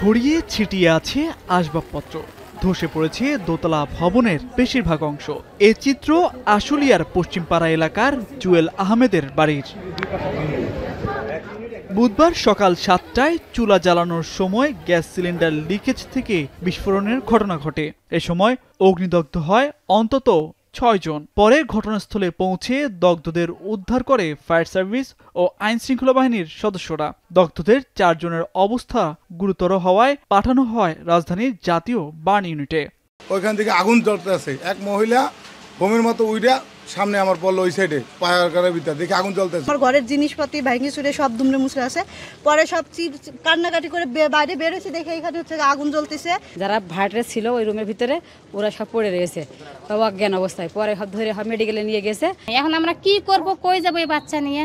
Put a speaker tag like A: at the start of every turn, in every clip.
A: ছড়িয়ে ছিটিয়ে আছে আসবাবপত্র, ধসে পড়েছে দোতলা ভবনের বেশিরভাগ অংশ। এ চিত্র আশুলিয়ার পশ্চিমপাড়া এলাকার জুয়েল আহমেদের বাড়ির। বুধবার সকাল 7টায় চুলা জ্বালানোর সময় গ্যাস সিলিন্ডার লিকেজ থেকে বিস্ফোরণের ঘটনা ঘটে। এ সময় অগ্নিদগ্ধ হয় অন্তত 6 জন। পরে ঘটনাস্থলে পৌঁছে দগ্ধদের উদ্ধার করে ফায়ার সার্ভিস ও আইন শৃঙ্খলা বাহিনীর সদস্যরা। দগ্ধদের 4 জনের অবস্থা গুরুতর হওয়ায় পাঠানো হয় রাজধানীর জাতীয় বার্ন ইউনিটে।
B: ওইখান থেকে আগুন জ্বলতে আছে, এক মহিলা বোমের মতো উইডা সামনে আমার পড়লো, ওই সাইডে পায়ার ভিতর দেখে আগুন জ্বলতেছে।
C: আমার ঘরের জিনিসপাতি ভাঙি চুরে সব দুমড়ে মুছড়ে আছে। পরে সব কান্নাকাটি করে বাইরে বের হয়েছে, দেখে এখানে হচ্ছে আগুন জ্বলতেছে।
D: যারা ভাড়াটে ছিল ওই রুমের ভিতরে ওরা সব পড়ে রয়েছে, সব অজ্ঞান অবস্থায়। পরে সব ধরে মেডিকেলে নিয়ে গেছে।
E: এখন আমরা কি করব, কই যাবো এই বাচ্চা নিয়ে?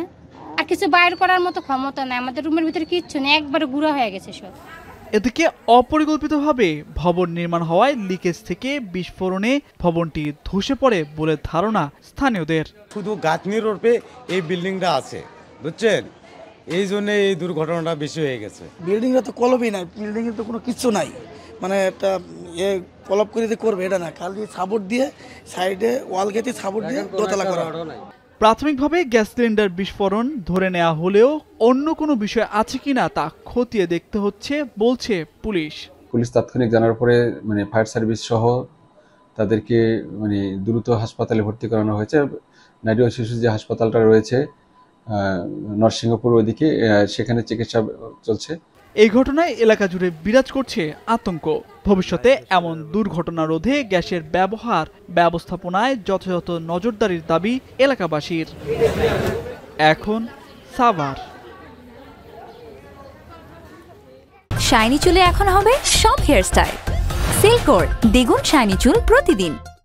E: আর কিছু বাইর করার মতো ক্ষমতা নেই আমাদের, রুমের ভিতরে কিচ্ছু নেই, একবারে গুঁড়া হয়ে গেছে সব।
A: এদিকে অপরিকল্পিতভাবে ভবন নির্মাণ হওয়ায় লিকেজ থেকে বিস্ফোরণে ভবনটি ধসে পড়ে বলে ধারণা স্থানীয়দের।
F: শুধু গাঁথনির রূপে এই বিল্ডিংটা আছে, বুঝছেন, এই জন্য এই দুর্ঘটনাটা বেশি হয়ে গেছে।
G: বিল্ডিংটা তো কলবই নাই, বিল্ডিংয়ে তো কোনো কিছু নাই, মানে একটা কলপ করে দিয়ে করবে এটা না, খালি সাপোর্ট দিয়ে সাইডে ওয়াল গেটে সাপোর্ট দিয়ে দোতলা করা।
A: প্রাথমিকভাবে গ্যাস সিলিন্ডার বিস্ফোরণ ধরে নেওয়া হলেও অন্য কোনো বিষয় আছে কিনা তা খতিয়ে দেখতে হচ্ছে বলছে পুলিশ।
H: পুলিশ তাৎক্ষণিক জানার পরে ফায়ার সার্ভিস সহ তাদেরকে দ্রুত হাসপাতালে ভর্তি করানো হয়েছে। নারী ও শিশু যে হাসপাতালটা রয়েছে নরসিংহপুর ওইদিকে, সেখানে চিকিৎসা চলছে।
A: এই ঘটনায় এলাকা জুড়ে বিরাজ করছে আতঙ্ক। ভবিষ্যতে এমন দুর্ঘটনা রোধে গ্যাসের ব্যবস্থাপনায় যথাযথ নজরদারির দাবি এলাকাবাসীর। এখন সাভার।
I: শাইনি চুলে এখন হবে সব হেয়ার স্টাইল। সিল্কোর দ্বিগুণ শাইনি চুল প্রতিদিন।